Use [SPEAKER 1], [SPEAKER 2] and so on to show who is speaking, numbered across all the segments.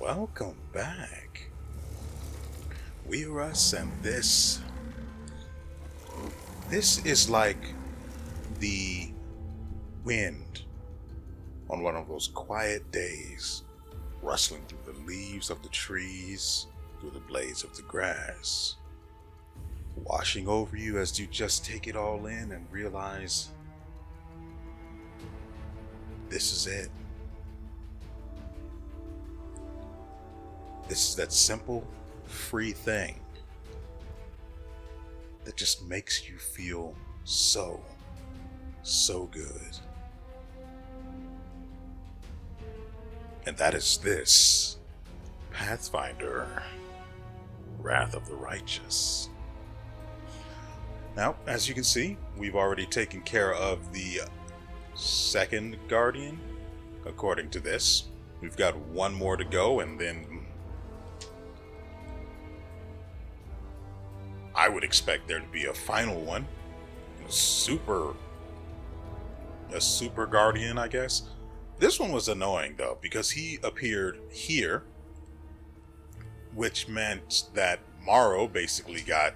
[SPEAKER 1] Welcome back. WeArEuS, and this is like the wind on one of those quiet days, rustling through the leaves of the trees, through the blades of the grass, washing over you as you just take it all in and realize this is it. This is that simple, free thing that just makes you feel so good. And that is this Pathfinder, Wrath of the Righteous. Now, as you can see, we've already taken care of the second Guardian, according to this. We've got one more to go, and then I would expect there to be a final one. A super Guardian, I guess. This one was annoying, though, because he appeared here, which meant that Morrow basically got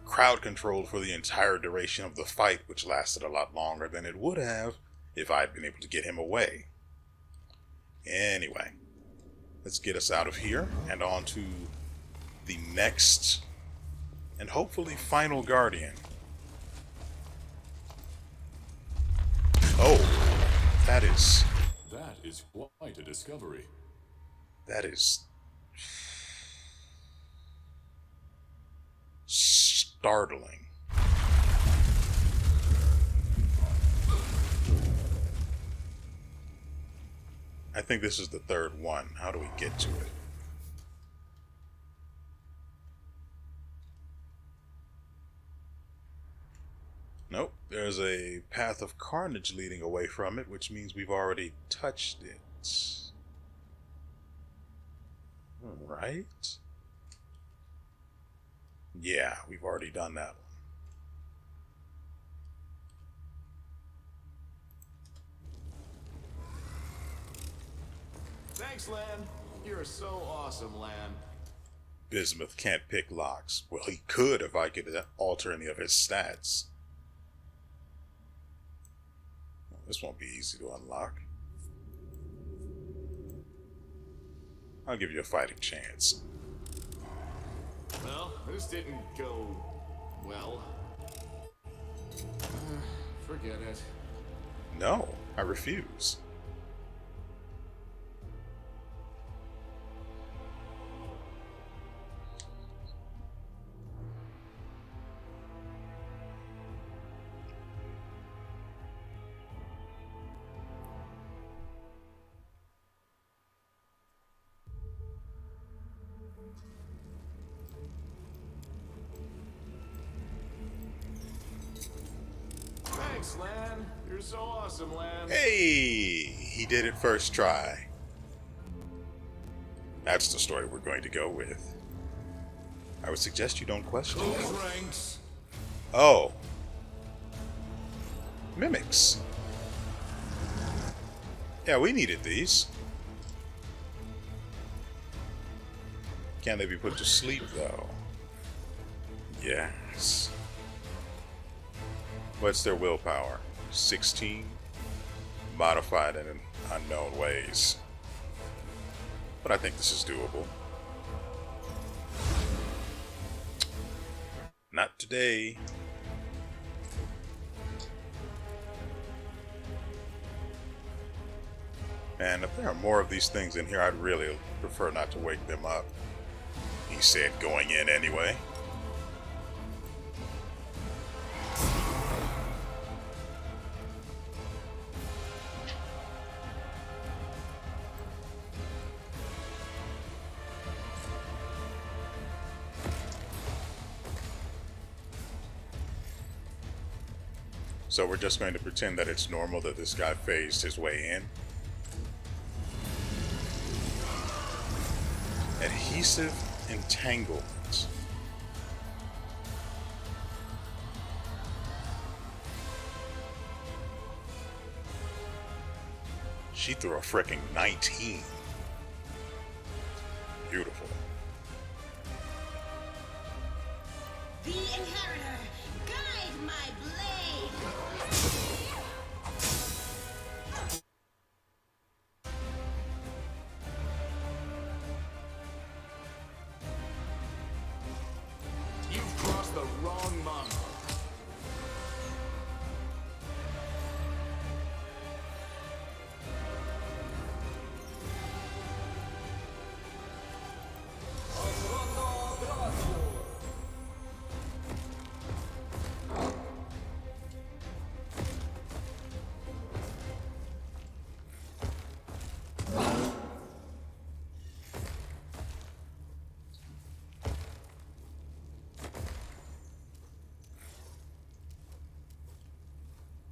[SPEAKER 1] crowd controlled for the entire duration of the fight, which lasted a lot longer than it would have if I'd been able to get him away. Anyway, let's get us out of here and on to the next and hopefully final Guardian. Oh, that is
[SPEAKER 2] quite a discovery.
[SPEAKER 1] That is startling. I think this is the third one. How do we get to it? Nope, there's a path of carnage leading away from it, which means we've already touched it. Right? Yeah, we've already done that one.
[SPEAKER 2] Thanks, Lan. You're so awesome, Lan.
[SPEAKER 1] Bismuth can't pick locks. Well, he could if I could alter any of his stats. This won't be easy to unlock. I'll give you a fighting chance.
[SPEAKER 2] Well, this didn't go well. Forget it.
[SPEAKER 1] No, I refuse.
[SPEAKER 2] Thanks, Lan. You're so awesome, Lan.
[SPEAKER 1] Hey, he did it first try. That's the story we're going to go with. I would suggest you don't question it.
[SPEAKER 2] Those ranks.
[SPEAKER 1] Oh. Mimics. Yeah, we needed these. Can they be put to sleep, though? Yes. What's their willpower? 16? Modified in unknown ways. But I think this is doable. Not today. And if there are more of these things in here, I'd really prefer not to wake them up. He said going in anyway. So we're just going to pretend that it's normal that this guy phased his way in. Adhesive entanglement. She threw a frickin' 19. beautiful.
[SPEAKER 3] The Inheritor, guide my blade!
[SPEAKER 2] You've crossed the wrong month.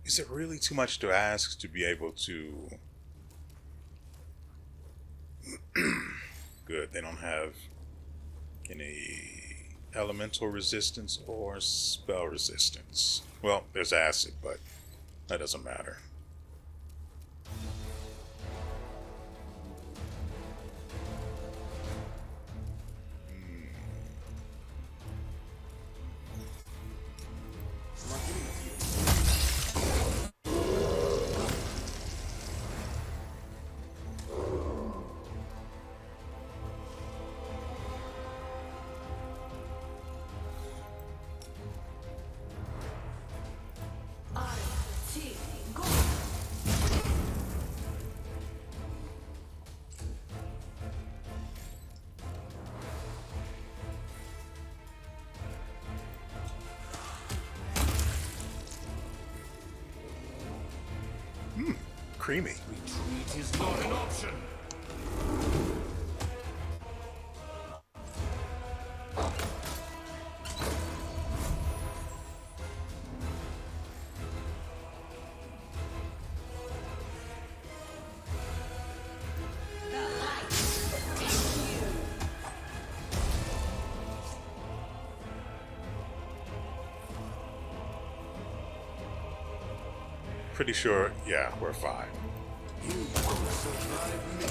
[SPEAKER 1] Is it really too much to ask to be able to... Good, they don't have any elemental resistance or spell resistance. Well, there's acid, but that doesn't matter. Creamy.
[SPEAKER 2] Retreat is not an option.
[SPEAKER 1] Pretty sure, yeah, we're fine.
[SPEAKER 2] You won't survive me.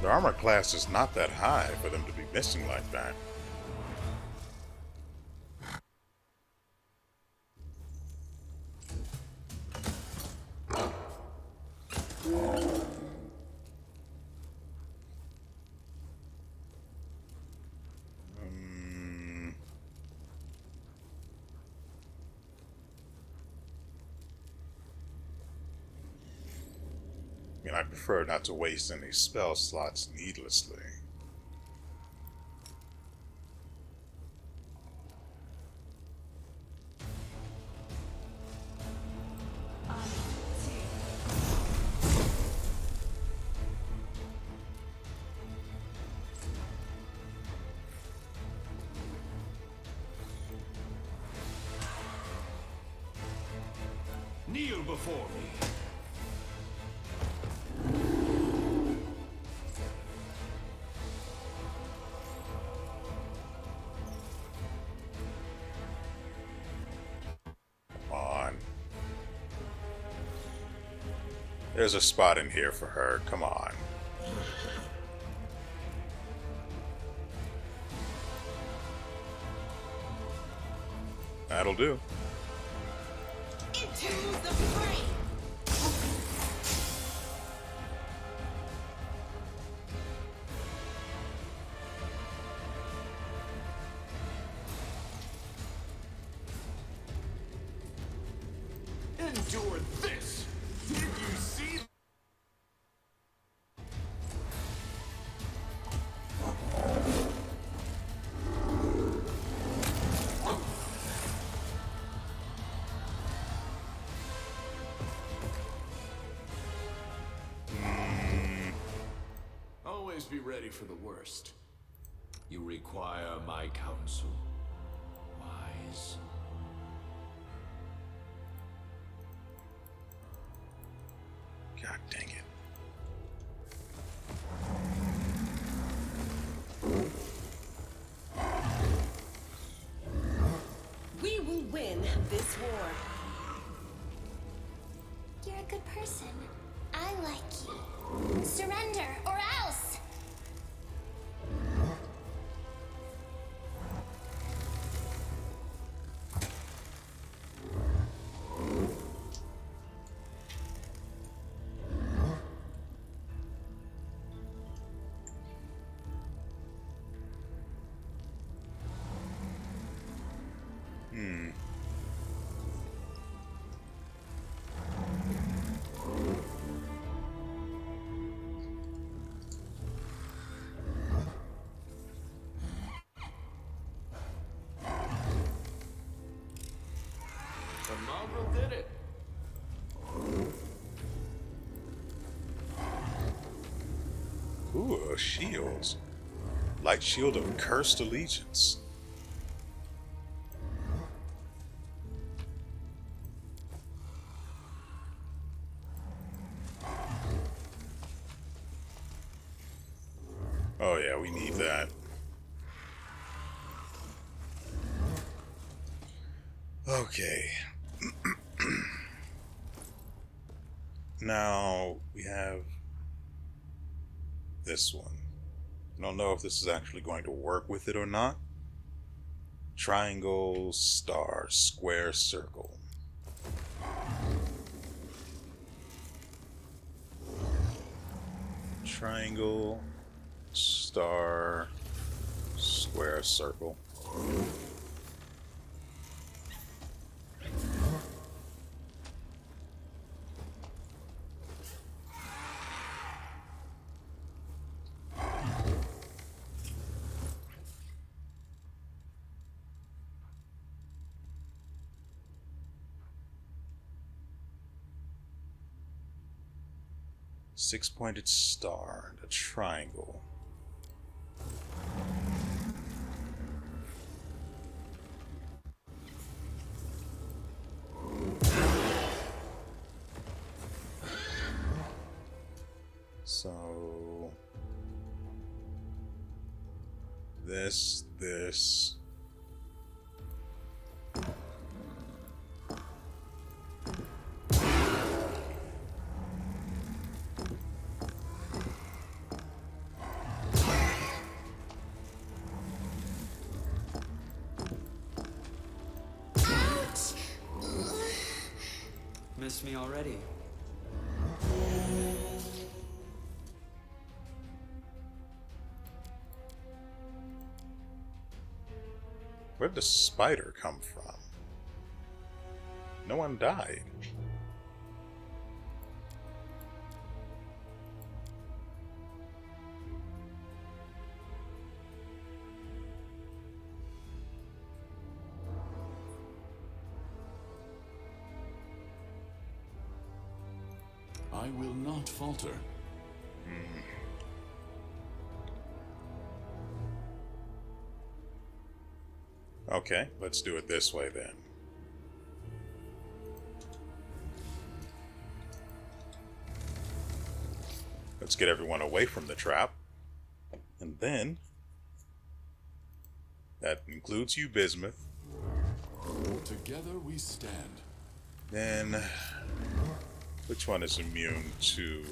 [SPEAKER 1] The armor class is not that high for them to be missing like that. I mean, I prefer not to waste any spell slots needlessly.
[SPEAKER 2] Kneel before me.
[SPEAKER 1] There's a spot in here for her. Come on. That'll do.
[SPEAKER 3] Into the fray!
[SPEAKER 2] Endure this! Did you see? Always be ready for the worst. You require my counsel. Wise.
[SPEAKER 1] God dang it.
[SPEAKER 4] win this war.
[SPEAKER 3] You're a good person. I like you. Surrender or else!
[SPEAKER 2] The mongrel did it.
[SPEAKER 1] Ooh, a shield. Light shield of cursed allegiance. Oh yeah, we need that. Okay. Now we have this one. I don't know if this is actually going to work with it or not. Triangle, star, square, circle. Triangle, star, square, circle. Six-pointed star and a triangle. So this.
[SPEAKER 5] Miss me already?
[SPEAKER 1] Where'd the spider come from? No one died.
[SPEAKER 6] I will not falter.
[SPEAKER 1] Okay, let's do it this way then. Let's get everyone away from the trap. And then, that includes you, Bismuth.
[SPEAKER 6] Together we stand.
[SPEAKER 1] Then, which one is immune to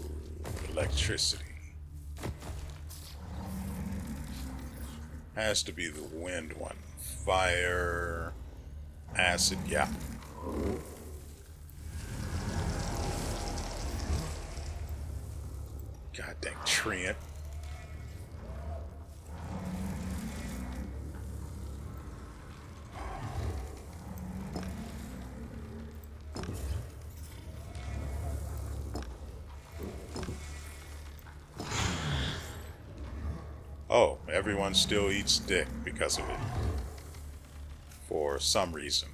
[SPEAKER 1] electricity? Has to be the wind one. Fire, acid, yeah. God dang treant. Oh, everyone still eats dick because of it. For some reason.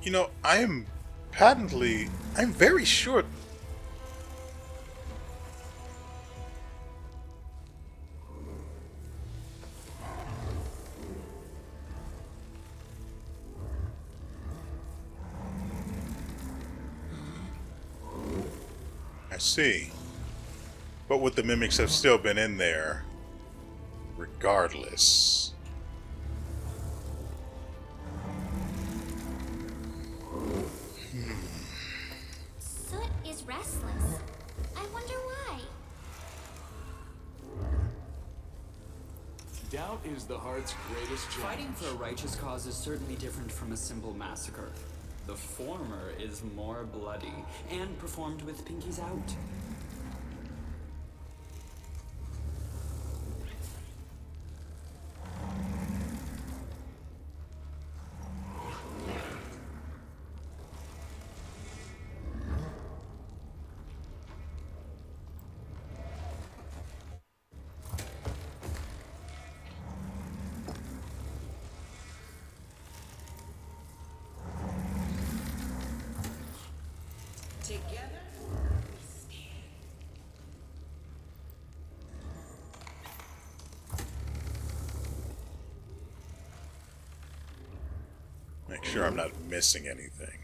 [SPEAKER 1] You know, I'm very sure. I see. But would the mimics have still been in there regardless?
[SPEAKER 3] Soot is restless. I wonder why.
[SPEAKER 6] Doubt is the heart's greatest challenge.
[SPEAKER 5] Fighting for a righteous cause is certainly different from a simple massacre. The former is more bloody and performed with pinkies out.
[SPEAKER 4] Together, we stand.
[SPEAKER 1] Make sure I'm not missing anything.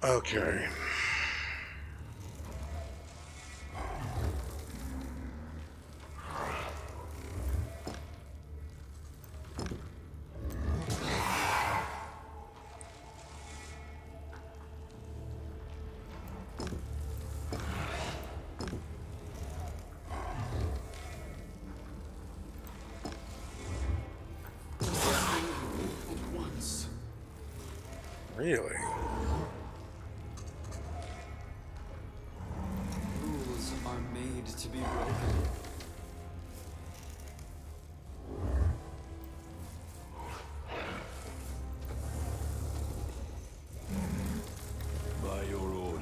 [SPEAKER 1] Okay.
[SPEAKER 6] At once.
[SPEAKER 1] Really?
[SPEAKER 5] Rules are made to be broken.
[SPEAKER 6] By your order.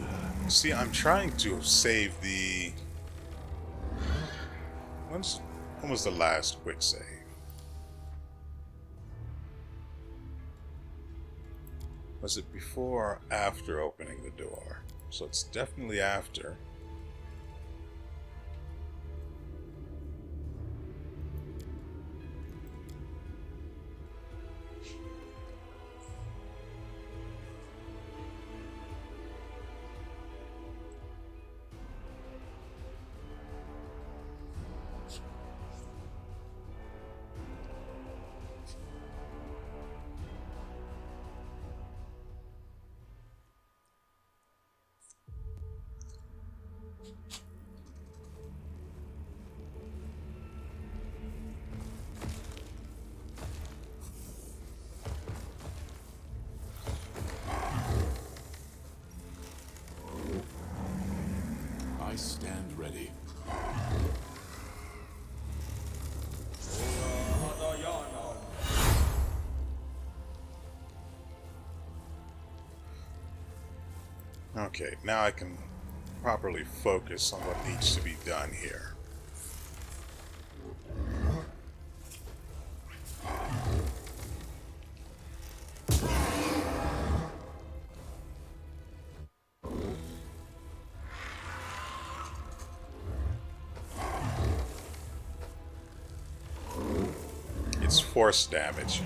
[SPEAKER 1] See, I'm trying to save the... When was the last quick save? Was it before or after opening the door? So it's definitely after.
[SPEAKER 6] I stand ready.
[SPEAKER 1] Okay, now I can properly focus on what needs to be done here. It's force damage.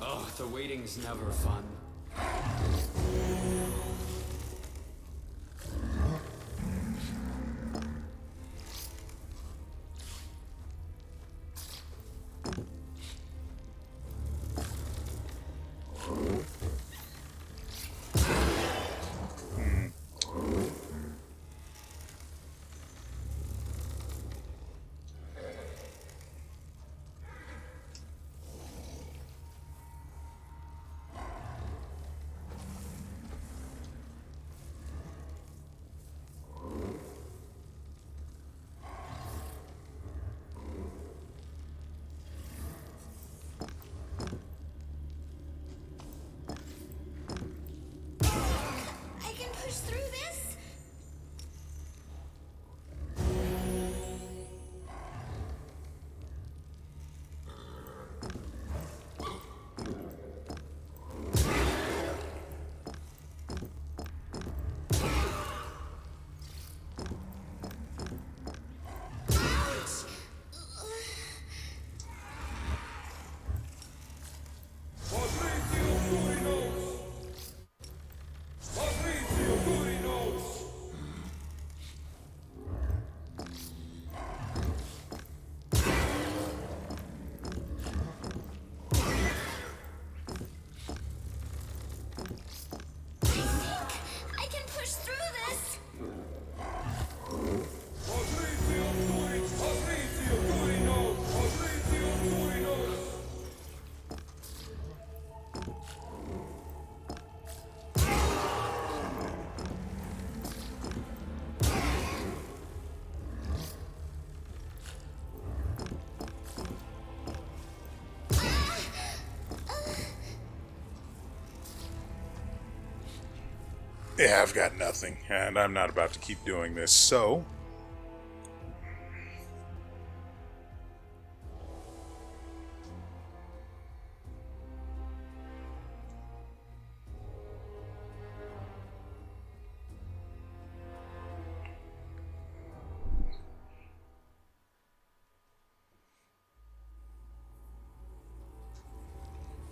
[SPEAKER 5] Ugh, the waiting's never fun.
[SPEAKER 1] Yeah, I've got nothing, and I'm not about to keep doing this, so...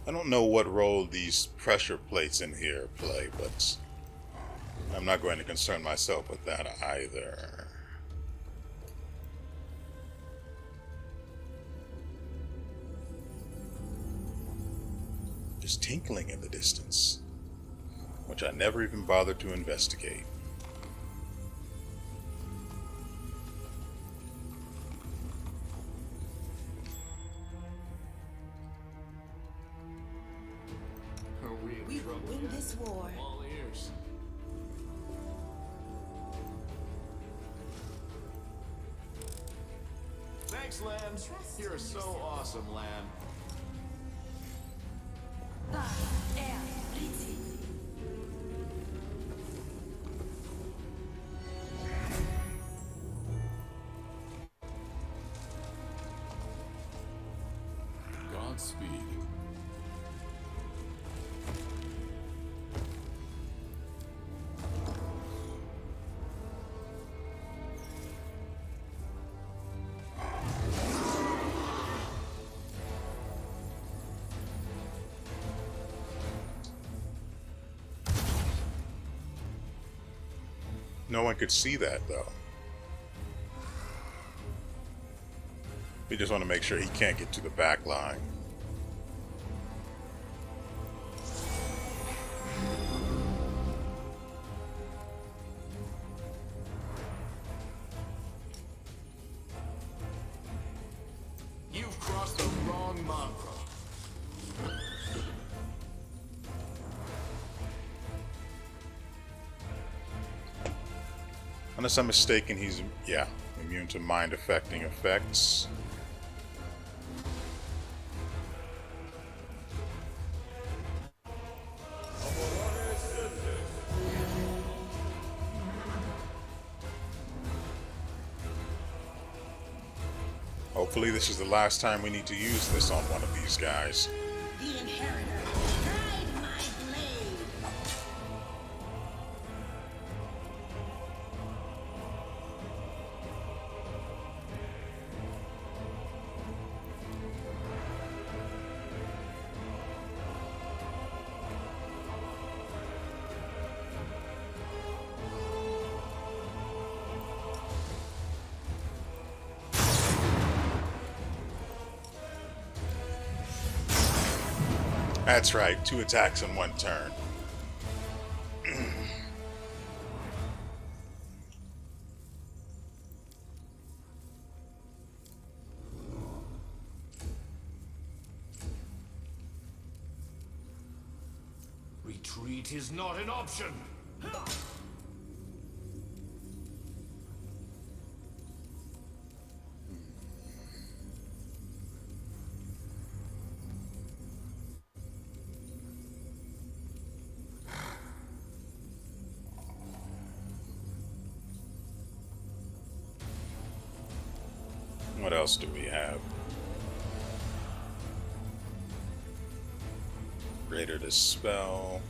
[SPEAKER 1] I don't know what role these pressure plates in here play, but I'm not going to concern myself with that either. There's tinkling in the distance, which I never even bothered to investigate.
[SPEAKER 2] Are we in
[SPEAKER 4] We will
[SPEAKER 2] trouble
[SPEAKER 4] win
[SPEAKER 2] yet?
[SPEAKER 4] this war.
[SPEAKER 2] All ears. Thanks, Lamb.
[SPEAKER 4] Trust
[SPEAKER 2] You're
[SPEAKER 4] in
[SPEAKER 2] so
[SPEAKER 4] yourself.
[SPEAKER 2] awesome, Lamb.
[SPEAKER 6] Godspeed.
[SPEAKER 1] No one could see that, though. We just want to make sure he can't get to the back line.
[SPEAKER 2] You've crossed the wrong mantra.
[SPEAKER 1] Unless I'm mistaken, he's, yeah, immune to mind-affecting effects. Hopefully this is the last time we need to use this on one of these guys.
[SPEAKER 4] The inheritor, guide my blade.
[SPEAKER 1] That's right, 2 attacks in 1 turn.
[SPEAKER 2] Retreat is not an option.
[SPEAKER 1] What else do we have? Greater Dispel.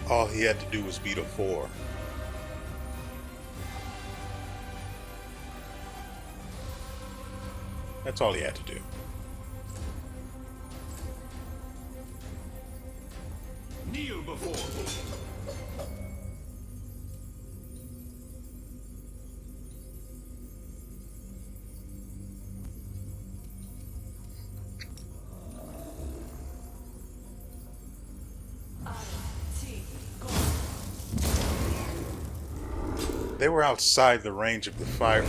[SPEAKER 1] All he had to do was beat a 4. That's all he had to do.
[SPEAKER 2] Kneel before me.
[SPEAKER 1] They were outside the range of the fire.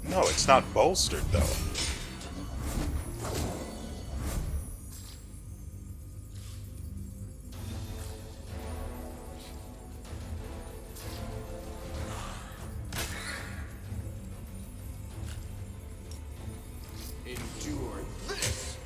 [SPEAKER 1] No, it's not bolstered though.
[SPEAKER 2] Endure this.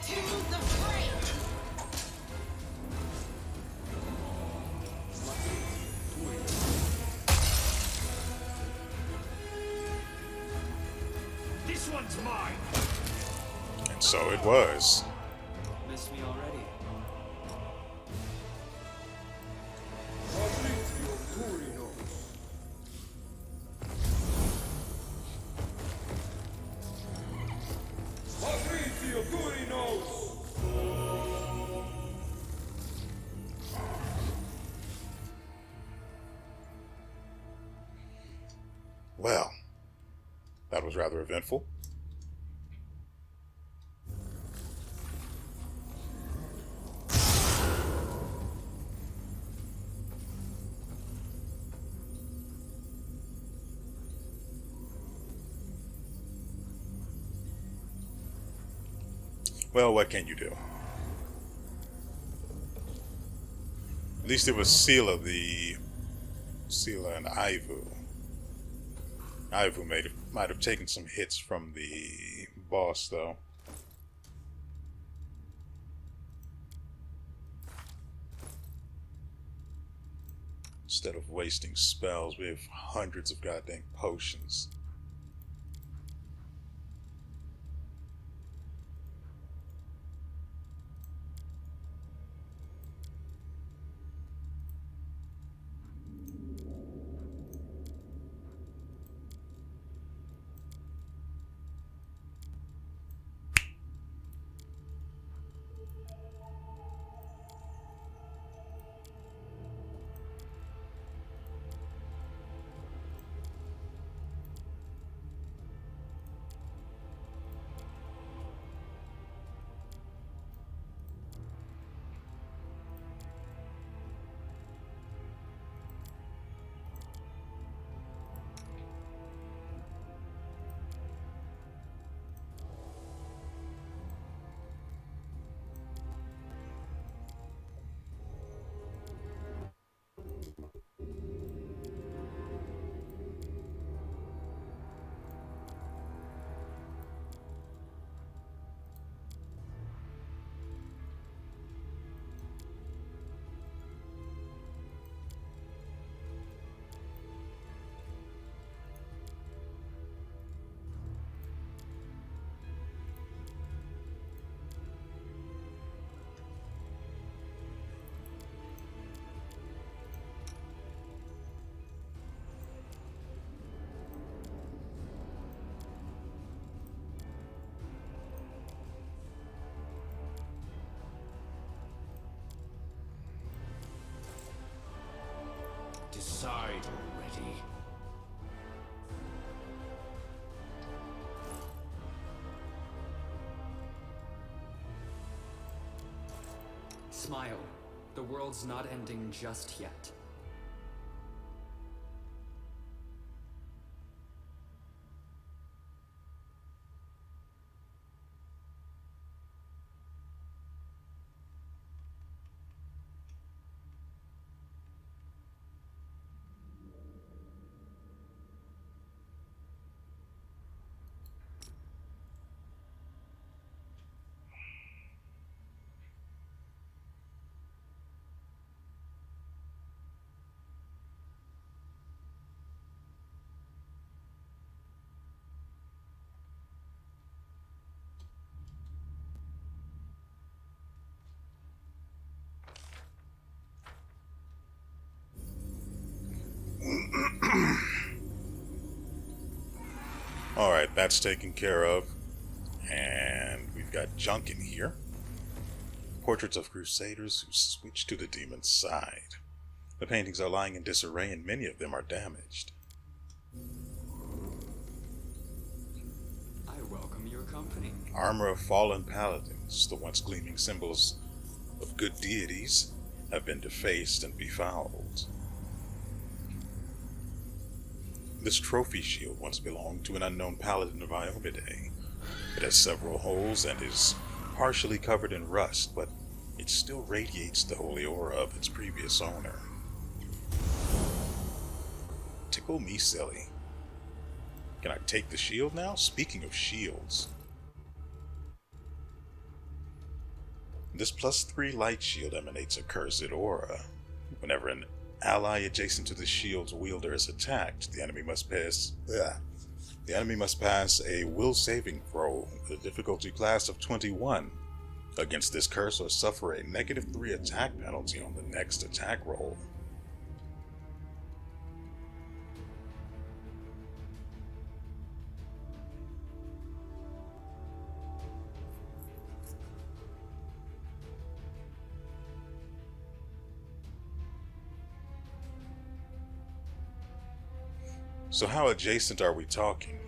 [SPEAKER 4] Into the flame!
[SPEAKER 2] This one's mine.
[SPEAKER 1] And so it was.
[SPEAKER 5] Missed me already.
[SPEAKER 1] Well, that was rather eventful. Well, what can you do? At least it was Sela and Ivu. Ivu might have taken some hits from the boss, though. Instead of wasting spells, we have hundreds of goddamn potions.
[SPEAKER 2] Decide already.
[SPEAKER 5] Smile. The world's not ending just yet.
[SPEAKER 1] Alright, that's taken care of. And we've got junk in here. Portraits of crusaders who switched to the demon's side. The paintings are lying in disarray and many of them are damaged.
[SPEAKER 5] I welcome your company.
[SPEAKER 1] Armor of fallen paladins, the once gleaming symbols of good deities, have been defaced and befouled. This trophy shield once belonged to an unknown paladin of Iomedae. It has several holes and is partially covered in rust, but it still radiates the holy aura of its previous owner. Tickle me silly. Can I take the shield now? Speaking of shields. This +3 light shield emanates a cursed aura. Whenever an ally adjacent to the shield's wielder is attacked, the enemy must pass a will saving throw with a difficulty class of 21 against this curse or suffer a -3 attack penalty on the next attack roll. So how adjacent are we talking?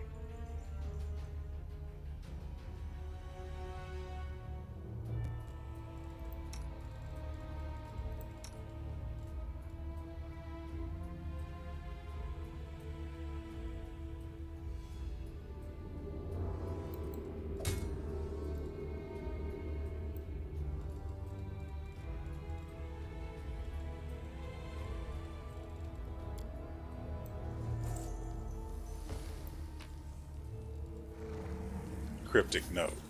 [SPEAKER 1] Cryptic note.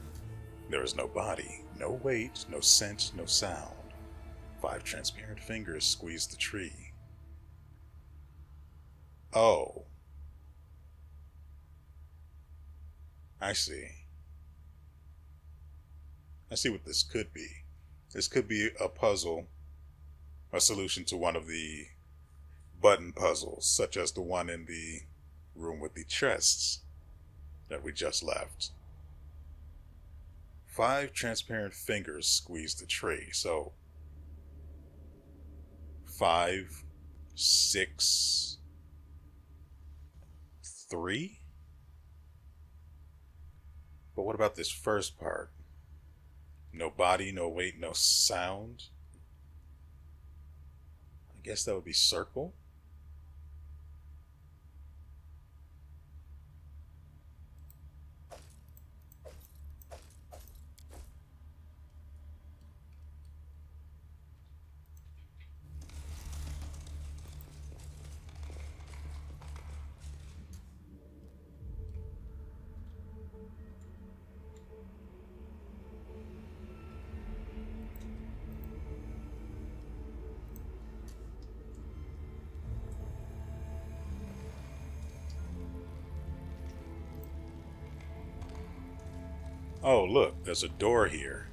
[SPEAKER 1] There is no body, no weight, no scent, no sound. 5 transparent fingers squeeze the tree. Oh. I see. I see what this could be. This could be a puzzle, a solution to one of the button puzzles, such as the one in the room with the chests that we just left. 5 transparent fingers squeeze the tree, so 5, 6, 3? But what about this first part? No body, no weight, no sound? I guess that would be circle? Oh, look, there's a door here.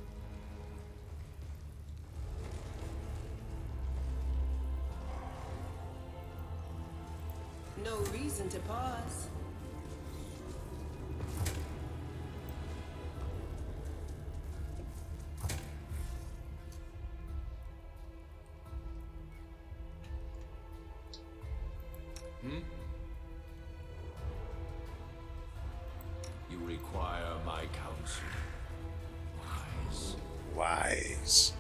[SPEAKER 4] No reason to pause.
[SPEAKER 2] You require my counsel. Wise.
[SPEAKER 1] Wise.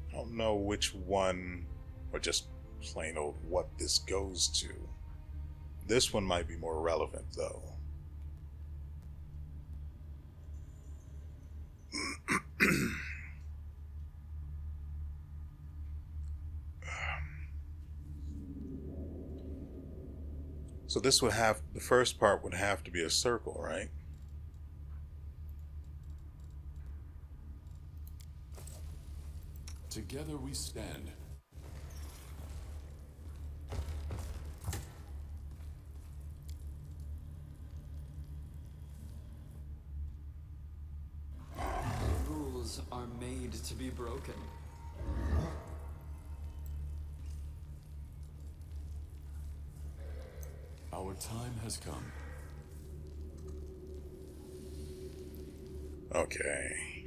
[SPEAKER 1] I don't know which one, or just plain old what this goes to. This one might be more relevant, though. So this would have, the first part would have to be a circle, right?
[SPEAKER 6] Together we stand.
[SPEAKER 5] Rules are made to be broken.
[SPEAKER 6] Our time has come.
[SPEAKER 1] Okay.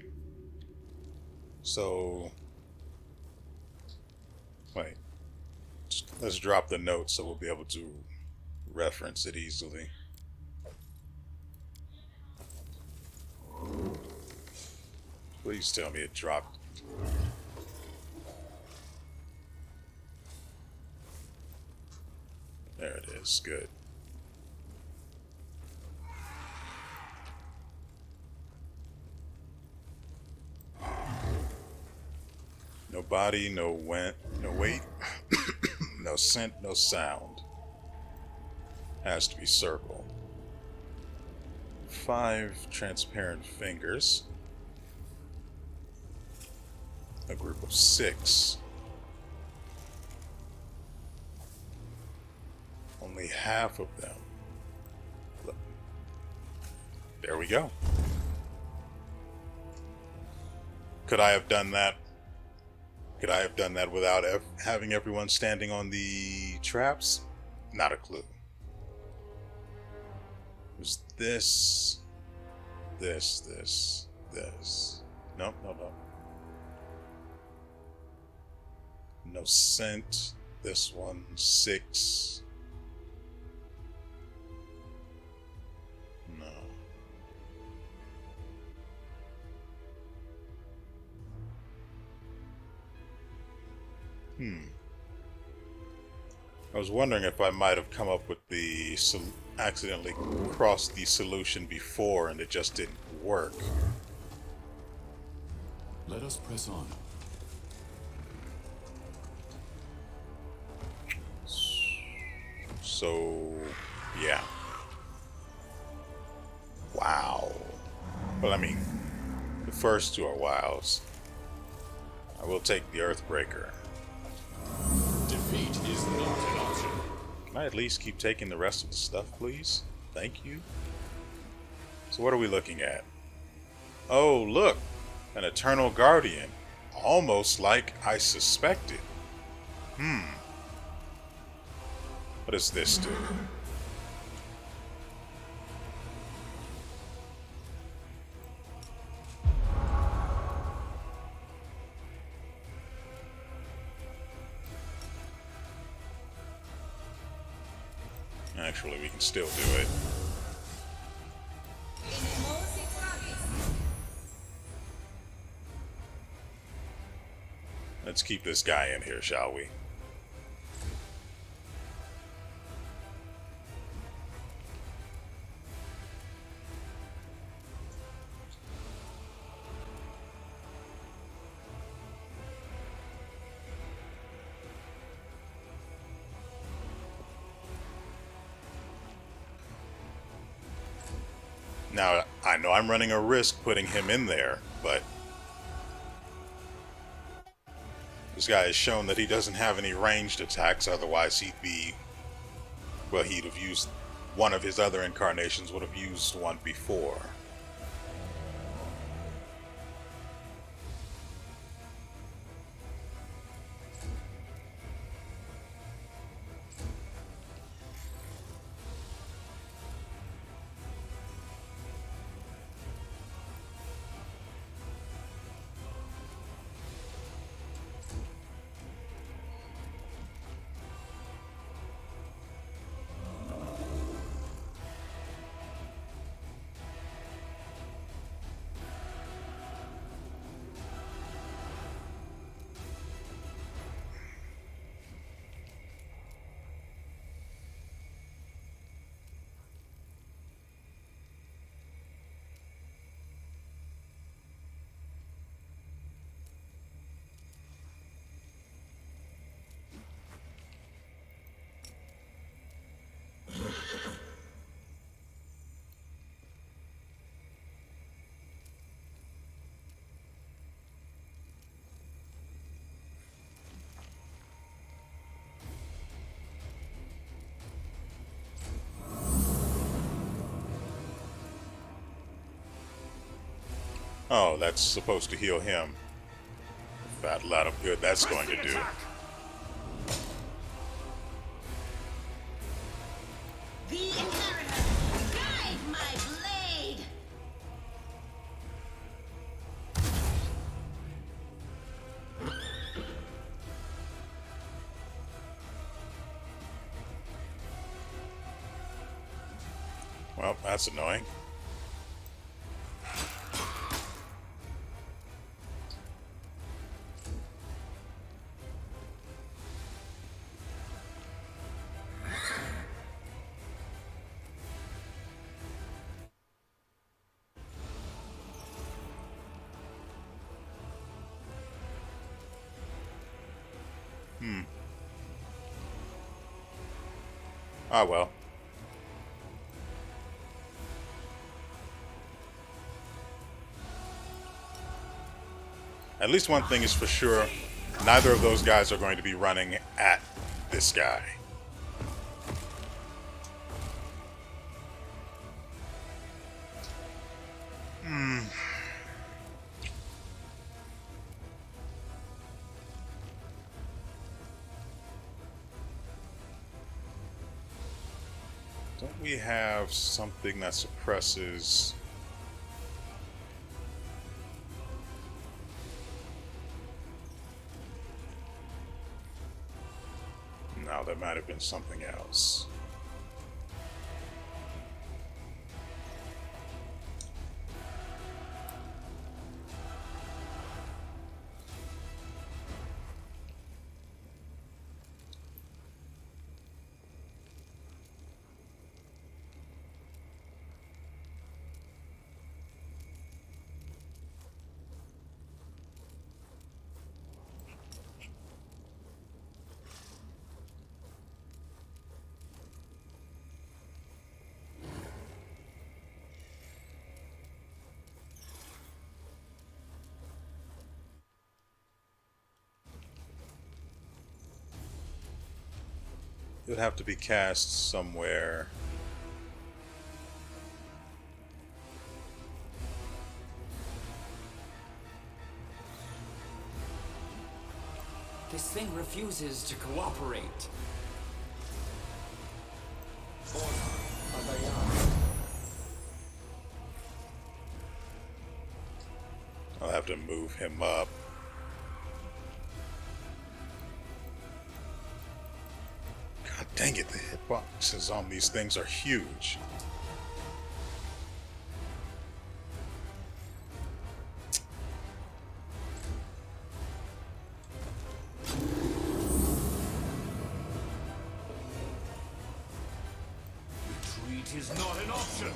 [SPEAKER 1] So, wait. Let's drop the note so we'll be able to reference it easily. Please tell me it dropped. There it is. Good. No body, no weight, no scent, no sound. Has to be circle. 5 transparent fingers. A group of 6. Only half of them. Look. There we go. Could I have done that? Could I have done that without having everyone standing on the traps? Not a clue. It was this. Nope. No scent. This one, 6. No. I was wondering if I might have come up with the accidentally crossed the solution before and it just didn't work.
[SPEAKER 6] Let us press on.
[SPEAKER 1] So, yeah. Wow. Well, I mean, the first 2 are wows. I will take the Earthbreaker.
[SPEAKER 6] Defeat is not an option.
[SPEAKER 1] Can I at least keep taking the rest of the stuff, please? Thank you. So what are we looking at? Oh, look! An Eternal Guardian. Almost like I suspected. What does this do? Actually, we can still do it. Let's keep this guy in here, shall we? Now, I know I'm running a risk putting him in there, but this guy has shown that he doesn't have any ranged attacks, otherwise he'd be, well, he'd have used one of his other incarnations, would have used one before. Oh, that's supposed to heal him. Fat lot of good that's going to do.
[SPEAKER 4] The inheritor, guide my blade.
[SPEAKER 1] Well, that's annoying. Ah, well. At least one thing is for sure, neither of those guys are going to be running at this guy. Don't we have something that suppresses... No, that might have been something else. It would have to be cast somewhere.
[SPEAKER 5] This thing refuses to cooperate.
[SPEAKER 1] I'll have to move him up. God dang it, the hitboxes on these things are huge.
[SPEAKER 2] Retreat is not an option.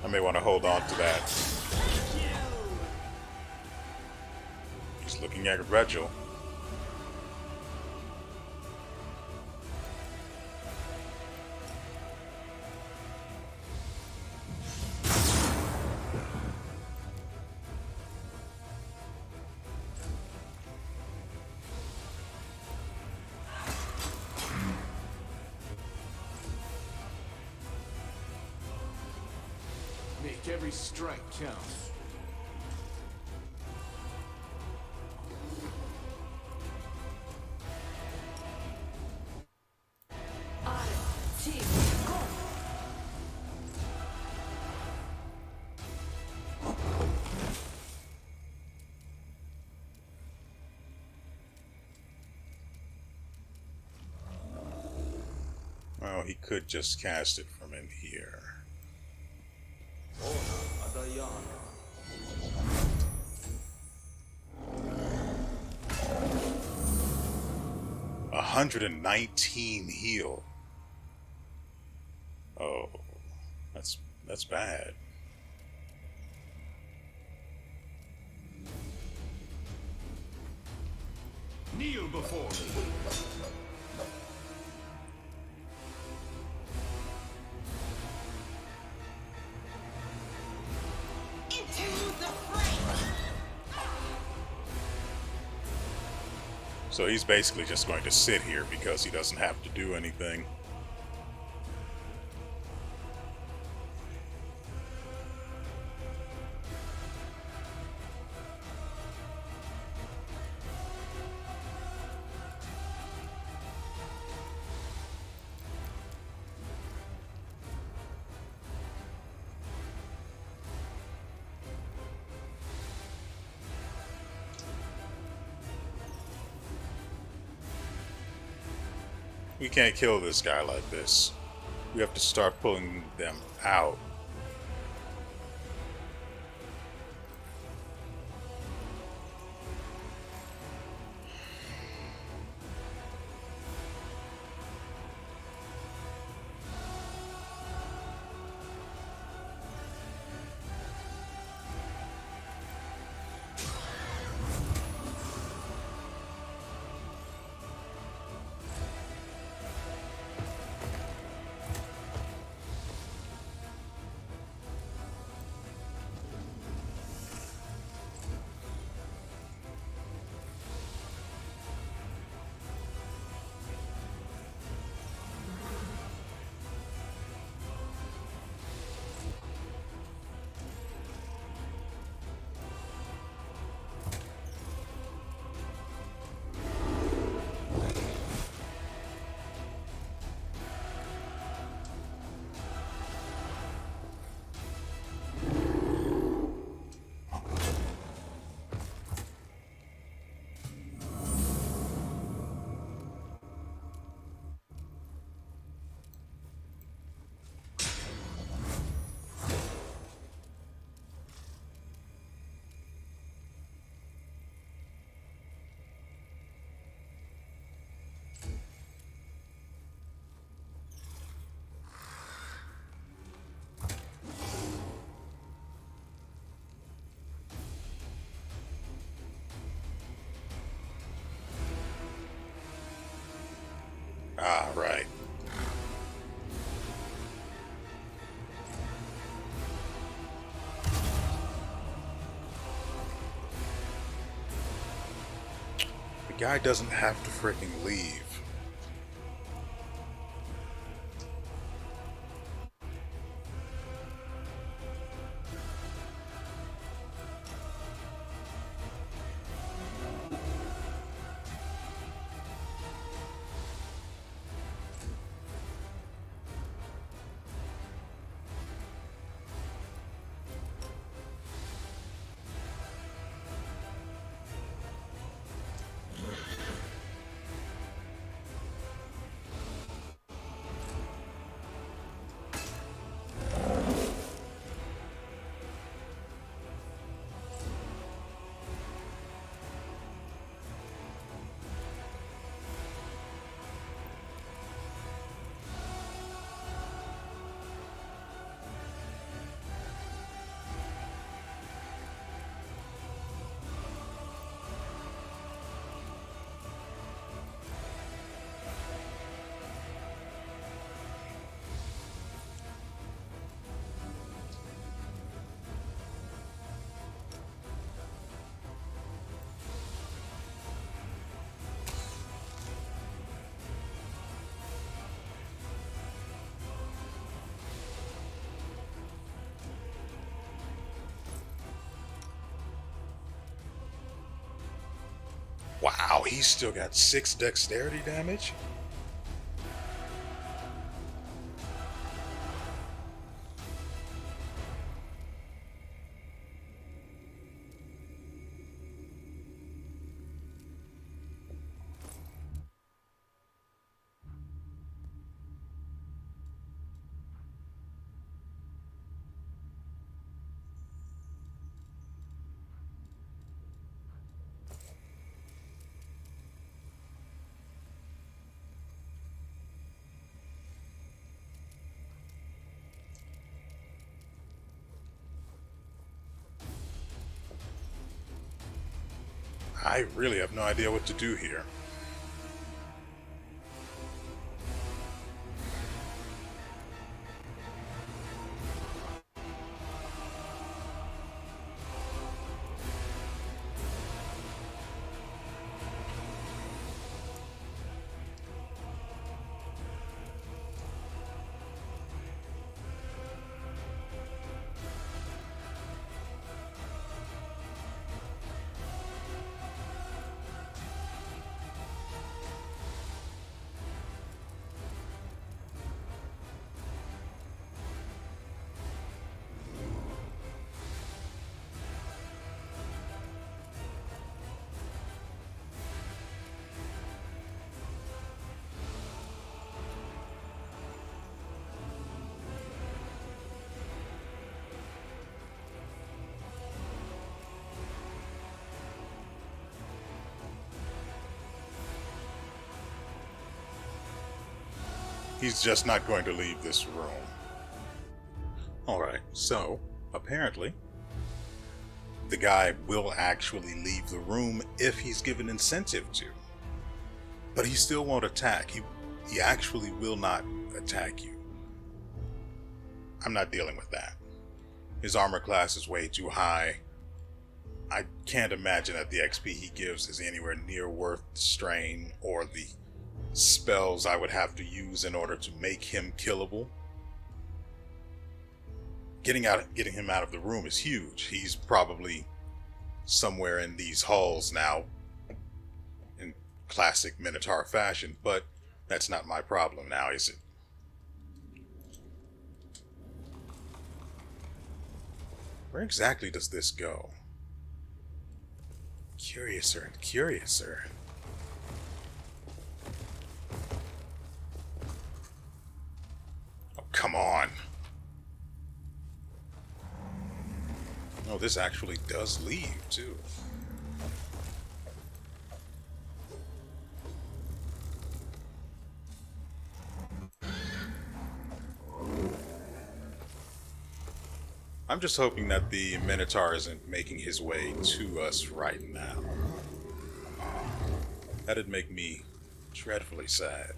[SPEAKER 1] I may want to hold on to that. He's looking at Virgil.
[SPEAKER 2] Make every strike count.
[SPEAKER 1] Well, he could just cast it from in here. 119 heal. Oh, that's bad.
[SPEAKER 2] Kneel before me.
[SPEAKER 1] So he's basically just going to sit here because he doesn't have to do anything. We can't kill this guy like this. We have to start pulling them out. Ah, right. The guy doesn't have to freaking leave. Wow, he's still got 6 dexterity damage? I really have no idea what to do here. He's just not going to leave this room. Alright, so, apparently, the guy will actually leave the room if he's given incentive to. But he still won't attack. He actually will not attack you. I'm not dealing with that. His armor class is way too high. I can't imagine that the XP he gives is anywhere near worth the strain or the spells I would have to use in order to make him killable. Getting him out of the room is huge. He's probably somewhere in these halls now in classic Minotaur fashion, but that's not my problem now, is it? Where exactly does this go? Curiouser and curiouser. Oh, come on. Oh, this actually does leave, too. I'm just hoping that the Minotaur isn't making his way to us right now. That'd make me dreadfully sad.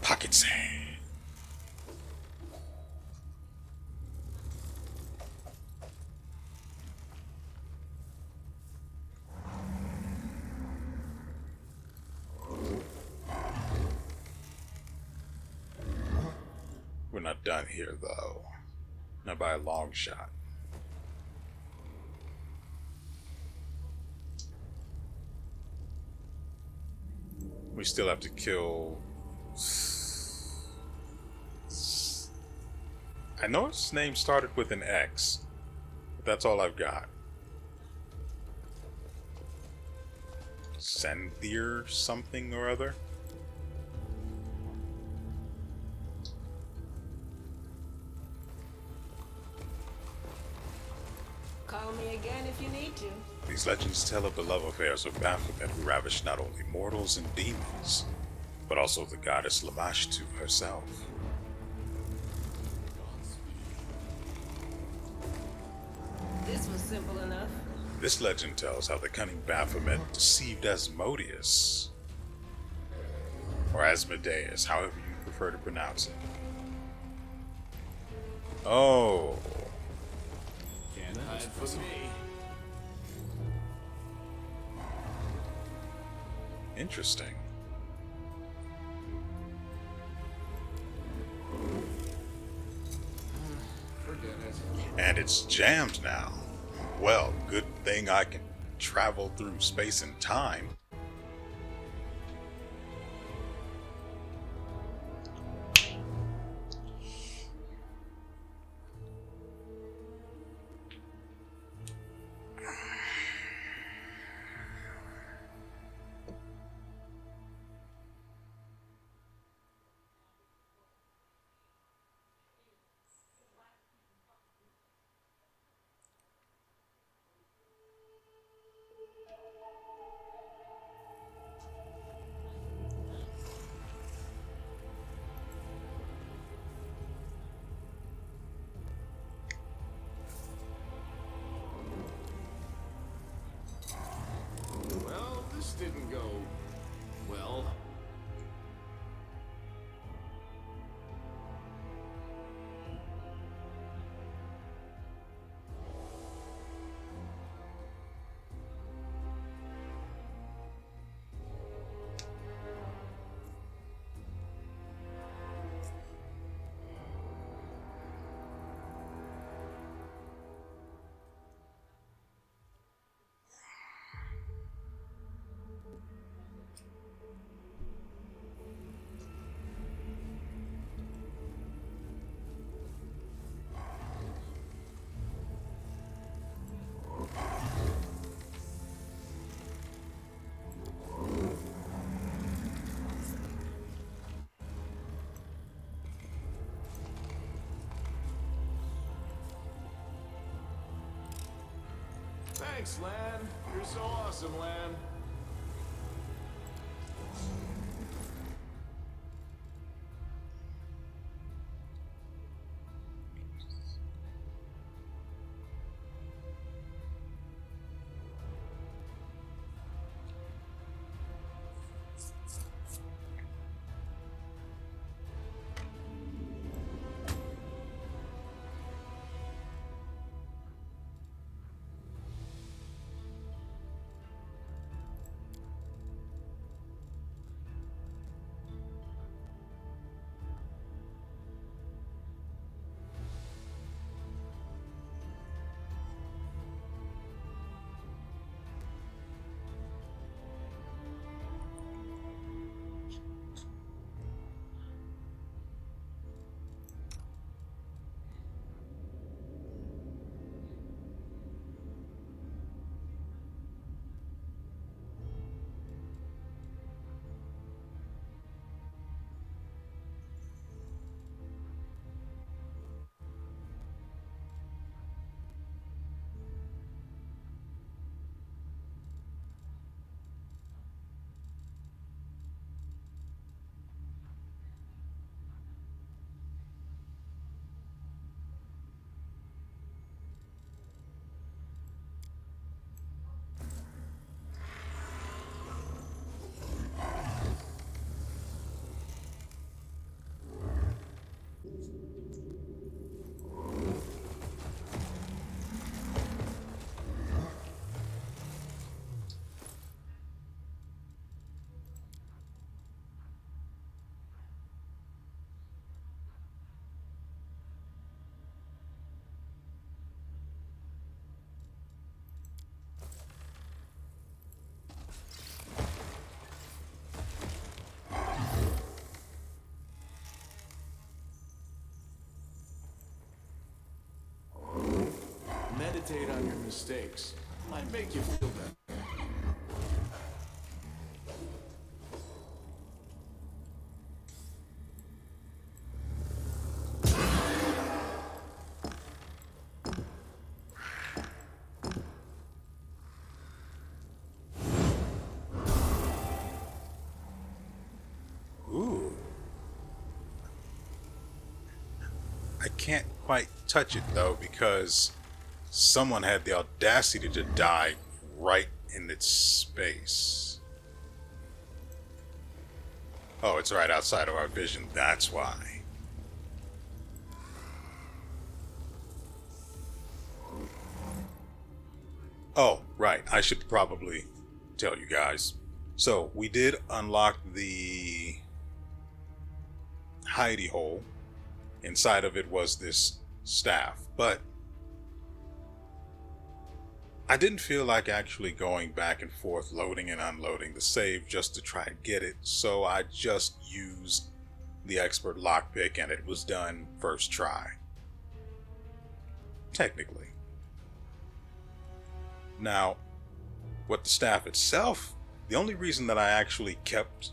[SPEAKER 1] Pocket sand. We're not done here, though. Not by a long shot. We still have to kill... I know his name started with an X, but that's all I've got. Santhier something or other?
[SPEAKER 4] Call me again if you need to.
[SPEAKER 1] These legends tell of the love affairs of Baphomet who ravished not only mortals and demons, but also the goddess Lamashtu herself.
[SPEAKER 4] This was simple enough.
[SPEAKER 1] This legend tells how the cunning Baphomet deceived Asmodeus, or Asmodeus, however you prefer to pronounce it. Oh.
[SPEAKER 2] Can't hide from me.
[SPEAKER 1] Interesting.
[SPEAKER 2] Forget it.
[SPEAKER 1] And it's jammed now. Well, good thing I can travel through space and time.
[SPEAKER 6] Thanks, Lan. You're so awesome, Lan. Meditate on your mistakes. Might make you feel better.
[SPEAKER 1] Ooh. I can't quite touch it though because someone had the audacity to die right in its space. Oh, it's right outside of our vision, that's why. Oh, right, I should probably tell you guys. So, we did unlock the hidey hole. Inside of it was this staff, but I didn't feel like actually going back and forth, loading and unloading the save just to try and get it, so I just used the expert lockpick and it was done first try. Technically. Now, what the staff itself, the only reason that I actually kept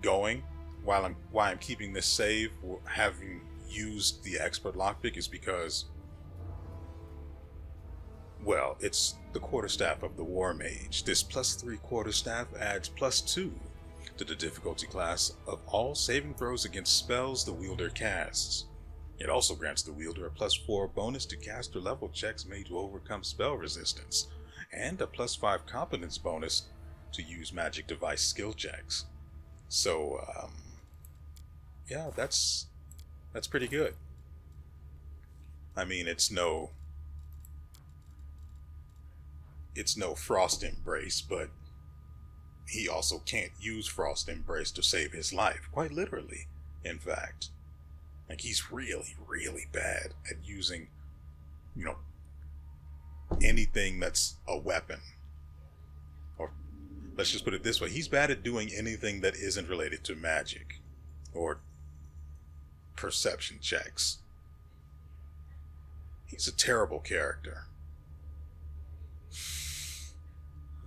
[SPEAKER 1] going why I'm keeping this save having used the expert lockpick is because, well, it's the quarterstaff of the War Mage. This +3 quarterstaff adds +2 to the difficulty class of all saving throws against spells the wielder casts. It also grants the wielder a +4 bonus to caster level checks made to overcome spell resistance, and a +5 competence bonus to use magic device skill checks. So, yeah, that's pretty good. I mean, it's no Frost Embrace, but he also can't use Frost Embrace to save his life, quite literally, in fact. Like, he's really, really bad at using, anything that's a weapon. Or, let's just put it this way, he's bad at doing anything that isn't related to magic, or perception checks. He's a terrible character.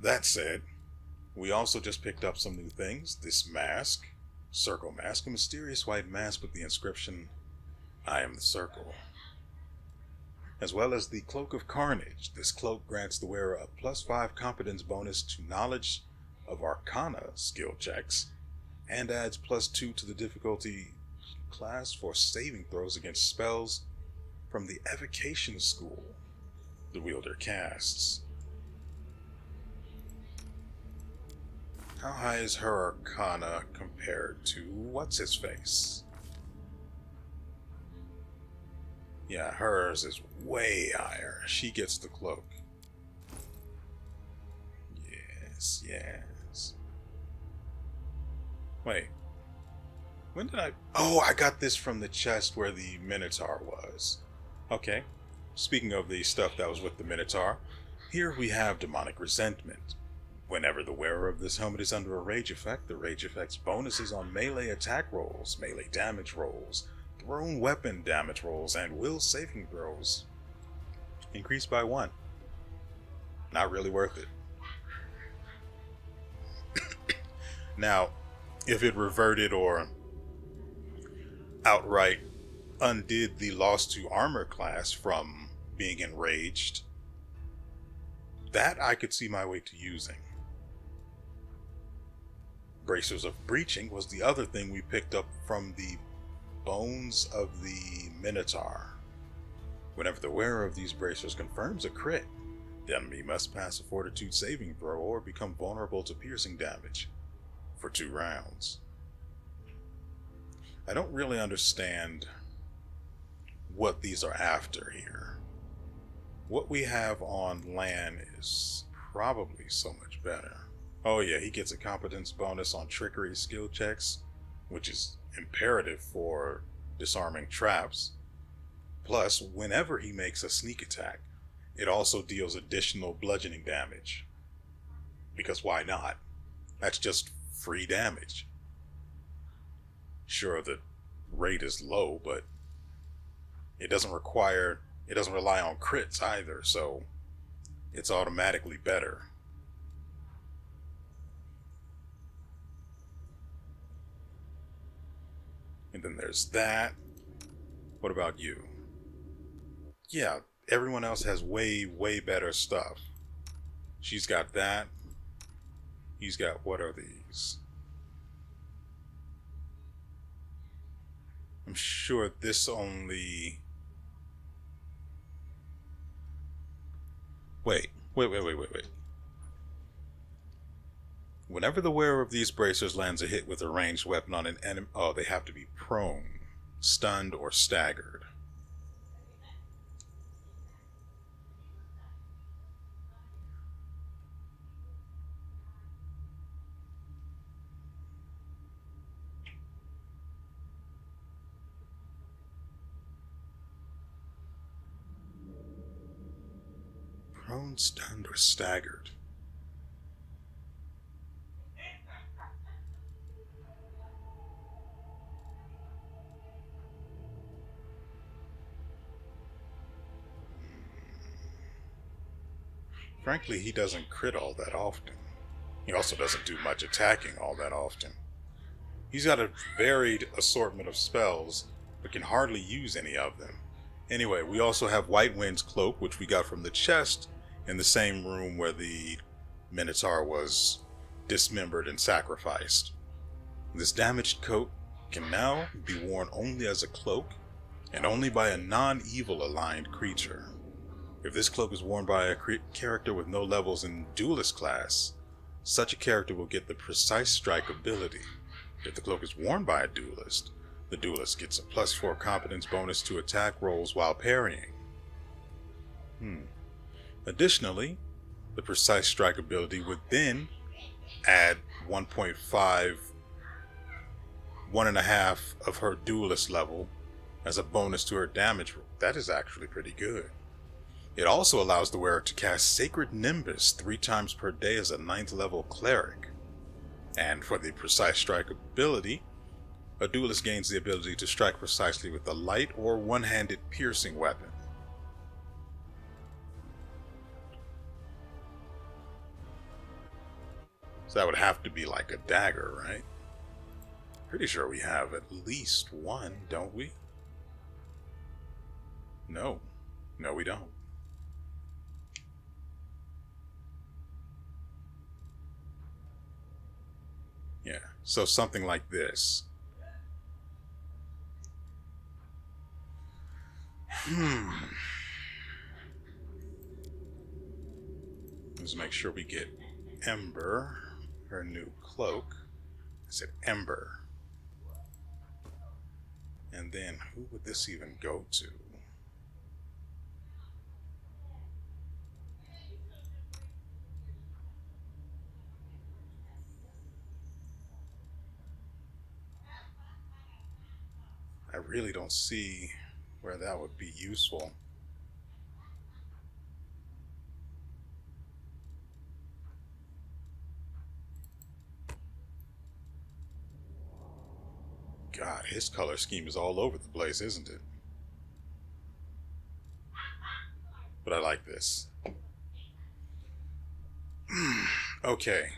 [SPEAKER 1] That said, we also just picked up some new things. This mask, Circle Mask, a mysterious white mask with the inscription, "I am the Circle." as well as the Cloak of Carnage. This cloak grants the wearer a +5 competence bonus to knowledge of Arcana skill checks, and adds +2 to the difficulty class for saving throws against spells from the Evocation School the wielder casts. How high is her Arcana compared to what's-his-face? Yeah, hers is way higher. She gets the cloak. Yes, yes. Wait. When did I... Oh, I got this from the chest where the Minotaur was. Okay. Speaking of the stuff that was with the Minotaur, here we have Demonic Resentment. Whenever the wearer of this helmet is under a rage effect, the rage effect's bonuses on melee attack rolls, melee damage rolls, thrown weapon damage rolls, and will saving throws increased by 1. Not really worth it. Now, if it reverted or outright undid the loss to armor class from being enraged, that I could see my way to using. Bracers of Breaching was the other thing we picked up from the bones of the Minotaur. Whenever the wearer of these bracers confirms a crit, the enemy must pass a Fortitude saving throw or become vulnerable to piercing damage for 2 rounds. I don't really understand what these are after here. What we have on land is probably so much better. Oh yeah, he gets a competence bonus on trickery skill checks, which is imperative for disarming traps. Plus, whenever he makes a sneak attack, it also deals additional bludgeoning damage. Because why not? That's just free damage. Sure, the rate is low, but it doesn't rely on crits either, so it's automatically better. And then there's that. What about you? Yeah, everyone else has way, way better stuff. She's got that. He's got, what are these? I'm sure this only... Wait. Whenever the wearer of these bracers lands a hit with a ranged weapon on an enemy... Oh, they have to be prone, stunned, or staggered. Prone, stunned, or staggered. Frankly, he doesn't crit all that often. He also doesn't do much attacking all that often. He's got a varied assortment of spells, but can hardly use any of them. Anyway, we also have White Wind's Cloak, which we got from the chest in the same room where the Minotaur was dismembered and sacrificed. This damaged coat can now be worn only as a cloak, and only by a non-evil aligned creature. If this cloak is worn by a character with no levels in Duelist class, such a character will get the Precise Strike ability. If the cloak is worn by a Duelist, the Duelist gets a +4 competence bonus to attack rolls while parrying. Additionally, the Precise Strike ability would then add 1.5, 1.5 of her Duelist level as a bonus to her damage roll. That is actually pretty good. It also allows the wearer to cast Sacred Nimbus 3 times per day as a 9th level cleric. And for the Precise Strike ability, a duelist gains the ability to strike precisely with a light or one-handed piercing weapon. So that would have to be like a dagger, right? Pretty sure we have at least one, don't we? No. No, we don't. Yeah, so something like this. Let's make sure we get Ember, her new cloak. I said Ember. And then who would this even go to? I really don't see where that would be useful. God, his color scheme is all over the place, isn't it? But I like this. Okay.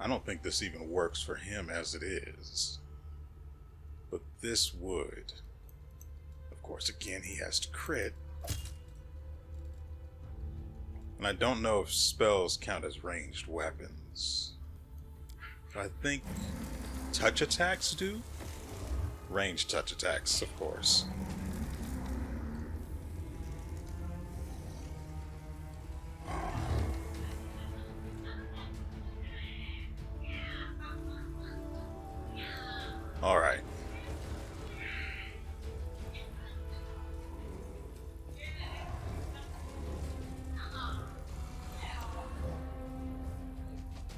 [SPEAKER 1] I don't think this even works for him as it is. But this would. Of course, again, he has to crit. And I don't know if spells count as ranged weapons. But I think touch attacks do? Ranged touch attacks, of course. Alright.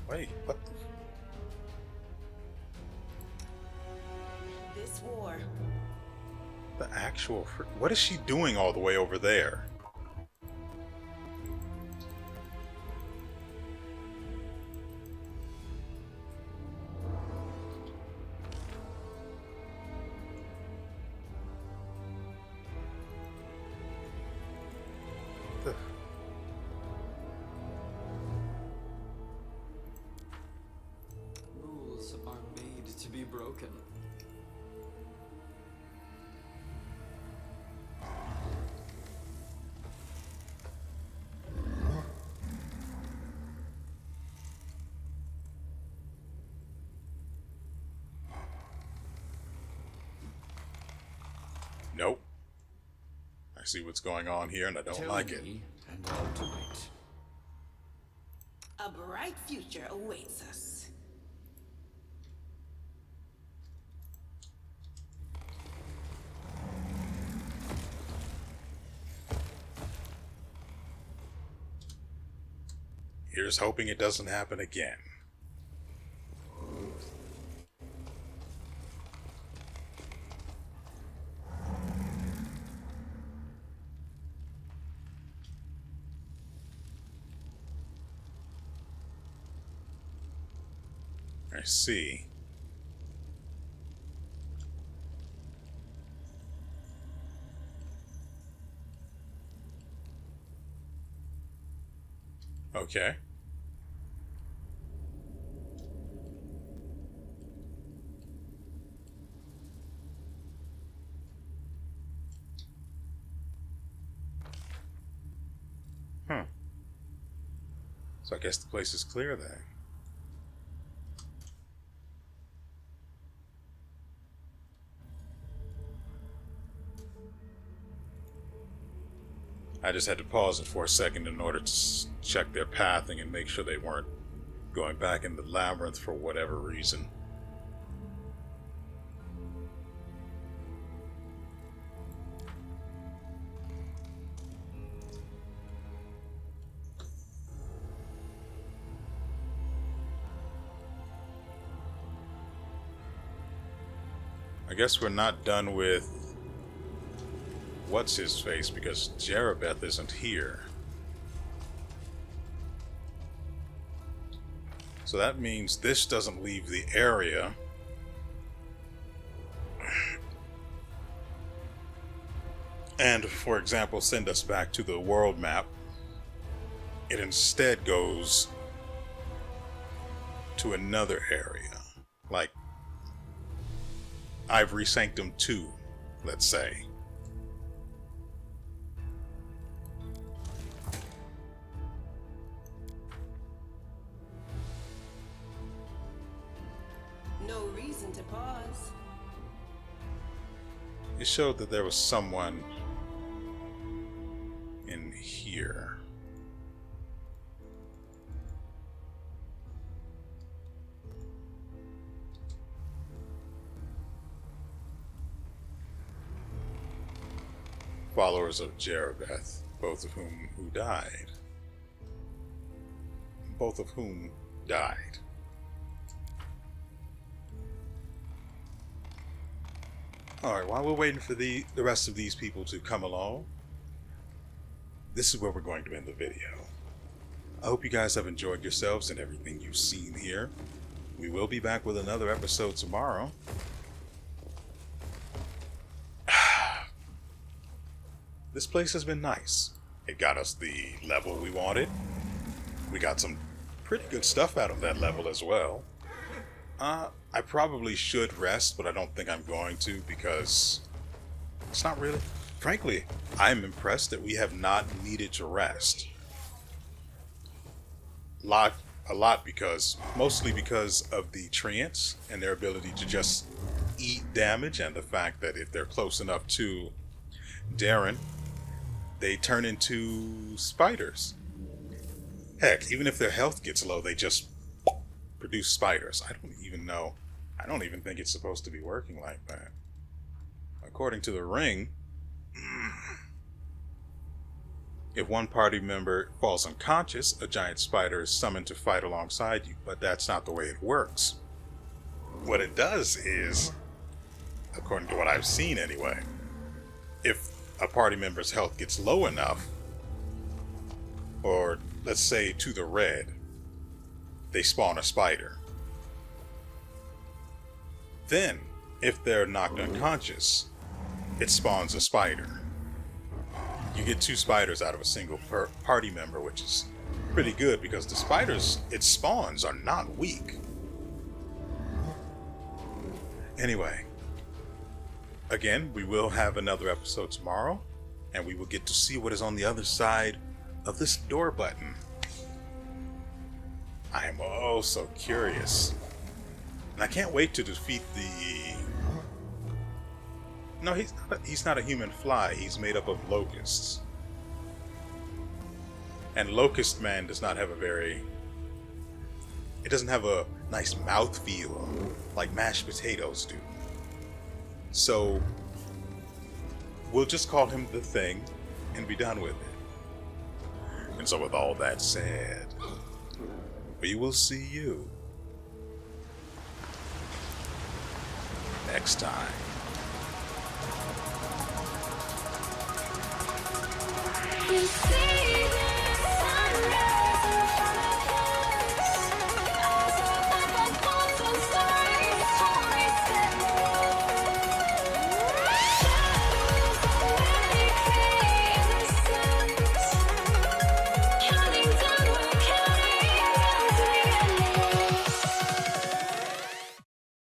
[SPEAKER 1] Wait, what the...
[SPEAKER 4] This war.
[SPEAKER 1] The actual... What is she doing all the way over there?
[SPEAKER 5] Rules are made to be broken.
[SPEAKER 1] Nope. I see what's going on here and I don't like it.
[SPEAKER 2] And I'll do it.
[SPEAKER 4] A bright future awaits us.
[SPEAKER 1] Here's hoping it doesn't happen again. I see. Okay. So I guess the place is clear then. I just had to pause it for a second in order to check their pathing and make sure they weren't going back in the labyrinth for whatever reason. I guess we're not done with what's his face because Jerabeth isn't here. So that means this doesn't leave the area. And, for example, send us back to the world map. It instead goes to another area. Like Ivory Sanctum 2, let's say.
[SPEAKER 4] No reason to pause.
[SPEAKER 1] It showed that there was someone in here. Followers of Jerebeth, both of whom died. Both of whom died. Alright, while we're waiting for the rest of these people to come along, this is where we're going to end the video. I hope you guys have enjoyed yourselves and everything you've seen here. We will be back with another episode tomorrow. This place has been nice. It got us the level we wanted. We got some pretty good stuff out of that level as well. I probably should rest, but I don't think I'm going to because it's not really... Frankly, I'm impressed that we have not needed to rest. A lot because... Mostly because of the treants and their ability to just eat damage, and the fact that if they're close enough to Darren, they turn into spiders. Heck, even if their health gets low, they just produce spiders. I don't even know. I don't even think it's supposed to be working like that. According to the ring, if one party member falls unconscious, a giant spider is summoned to fight alongside you, but that's not the way it works. What it does is, according to what I've seen anyway, if a party member's health gets low enough, or let's say to the red, they spawn a spider. Then, if they're knocked unconscious, it spawns a spider. You get 2 spiders out of a single party member, which is pretty good because the spiders it spawns are not weak. Anyway, again, we will have another episode tomorrow, and we will get to see what is on the other side of this door button. I am oh so curious. And I can't wait to defeat the... No, he's not a human fly. He's made up of locusts. And Locust Man does not have a very... It doesn't have a nice mouthfeel like mashed potatoes do. So, we'll just call him the Thing and be done with it. And so with all that said, we will see you next time.
[SPEAKER 3] You see